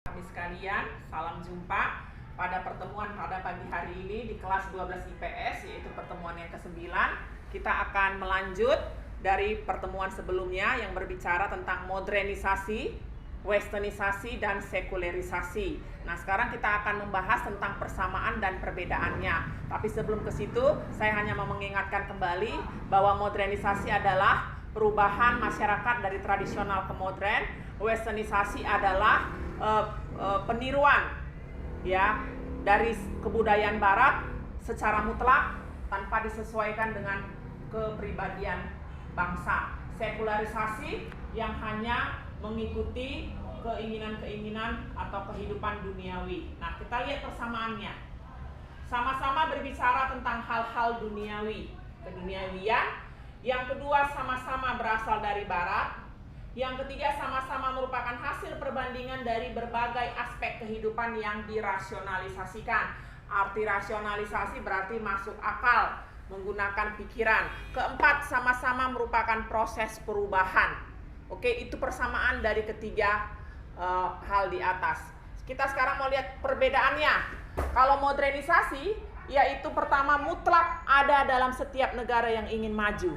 Kami sekalian, salam jumpa pada pertemuan pada pagi hari ini di kelas 12 IPS, yaitu pertemuan yang ke-9. Kita akan melanjut dari pertemuan sebelumnya yang berbicara tentang modernisasi, westernisasi, dan sekularisasi. Nah, sekarang kita akan membahas tentang persamaan dan perbedaannya. Tapi sebelum ke situ, saya hanya mau mengingatkan kembali bahwa modernisasi adalah perubahan masyarakat dari tradisional ke modern. Westernisasi adalah peniruan ya dari kebudayaan barat secara mutlak tanpa disesuaikan dengan kepribadian bangsa. Sekularisasi yang hanya mengikuti keinginan-keinginan atau kehidupan duniawi. Nah, kita lihat persamaannya. Sama-sama berbicara tentang hal-hal duniawi, keduniawian. Yang kedua, sama-sama berasal dari barat. Yang ketiga, sama-sama merupakan hasil perbandingan dari berbagai aspek kehidupan yang dirasionalisasikan. Arti rasionalisasi berarti masuk akal, menggunakan pikiran. Keempat, sama-sama merupakan proses perubahan. Oke, itu persamaan dari ketiga hal di atas. Kita sekarang mau lihat perbedaannya. Kalau modernisasi, yaitu pertama mutlak ada dalam setiap negara yang ingin maju.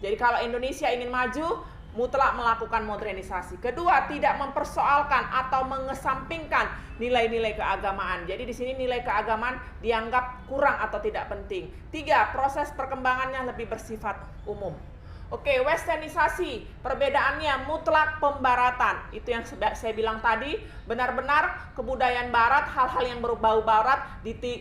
Jadi kalau Indonesia ingin maju, mutlak melakukan modernisasi. Kedua, tidak mempersoalkan atau mengesampingkan nilai-nilai keagamaan. Jadi di sini nilai keagamaan dianggap kurang atau tidak penting. Tiga, proses perkembangannya lebih bersifat umum. Oke, westernisasi, perbedaannya mutlak pembaratan. Itu yang saya bilang tadi, benar-benar kebudayaan barat, hal-hal yang berbau barat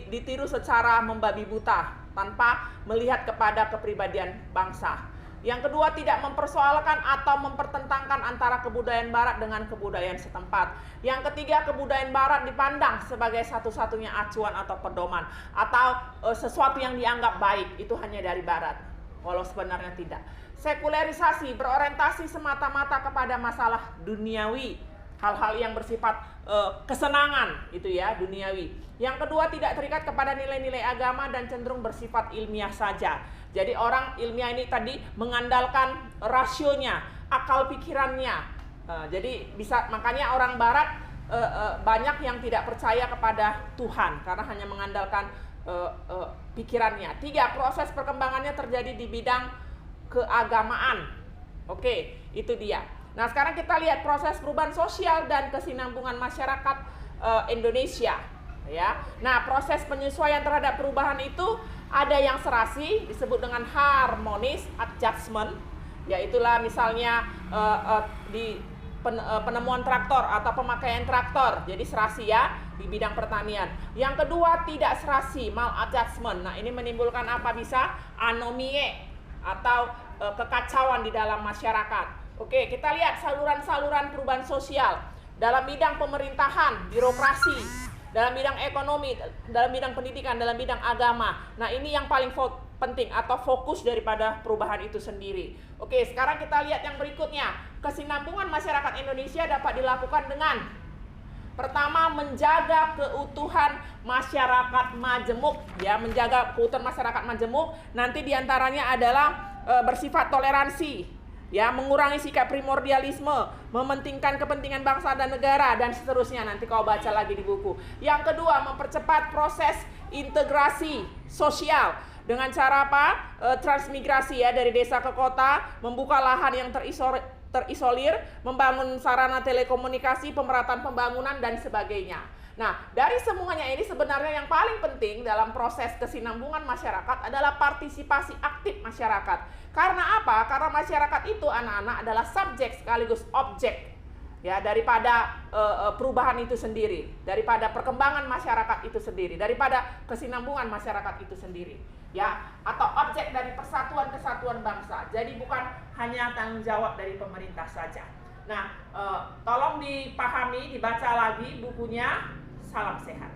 ditiru secara membabi buta tanpa melihat kepada kepribadian bangsa. Yang kedua, tidak mempersoalkan atau mempertentangkan antara kebudayaan barat dengan kebudayaan setempat. Yang ketiga, kebudayaan barat dipandang sebagai satu-satunya acuan atau pedoman, atau sesuatu yang dianggap baik, itu hanya dari barat, walau sebenarnya tidak. Sekularisasi berorientasi semata-mata kepada masalah duniawi, hal-hal yang bersifat kesenangan, itu ya, duniawi. Yang kedua, tidak terikat kepada nilai-nilai agama dan cenderung bersifat ilmiah saja. Jadi orang ilmiah ini tadi mengandalkan rasionya, akal pikirannya. Jadi bisa, makanya orang barat banyak yang tidak percaya kepada Tuhan karena hanya mengandalkan pikirannya. Tiga, proses perkembangannya terjadi di bidang keagamaan. Oke, itu dia. Nah, sekarang kita lihat proses perubahan sosial dan kesinambungan masyarakat Indonesia. Ya, nah proses penyesuaian terhadap perubahan itu ada yang serasi, disebut dengan harmonious adjustment, yaitulah misalnya di penemuan traktor atau pemakaian traktor, jadi serasi ya di bidang pertanian. Yang kedua, tidak serasi, maladjustment. Nah, ini menimbulkan apa? Bisa anomie atau kekacauan di dalam masyarakat. Oke, kita lihat saluran-saluran perubahan sosial dalam bidang pemerintahan, birokrasi, dalam bidang ekonomi, dalam bidang pendidikan, dalam bidang agama. Nah, ini yang paling penting atau fokus daripada perubahan itu sendiri. Oke, sekarang kita lihat yang berikutnya. Kesinambungan masyarakat Indonesia dapat dilakukan dengan pertama, menjaga keutuhan masyarakat majemuk, ya, menjaga keutuhan masyarakat majemuk. Nanti diantaranya adalah bersifat toleransi, ya, mengurangi sikap primordialisme, mementingkan kepentingan bangsa dan negara, dan seterusnya. Nanti kau baca lagi di buku. Yang kedua, mempercepat proses integrasi sosial dengan cara apa? Transmigrasi, ya, dari desa ke kota, membuka lahan yang terisolir, membangun sarana telekomunikasi, pemerataan pembangunan, dan sebagainya. Nah, dari semuanya ini sebenarnya yang paling penting dalam proses kesinambungan masyarakat adalah partisipasi aktif masyarakat. Karena apa? Karena masyarakat itu, anak-anak, adalah subjek sekaligus objek, ya, daripada perubahan itu sendiri, daripada perkembangan masyarakat itu sendiri, daripada kesinambungan masyarakat itu sendiri, ya, atau objek dari persatuan kesatuan bangsa. Jadi bukan hanya tanggung jawab dari pemerintah saja. Nah, tolong dipahami, dibaca lagi bukunya. Salam sehat.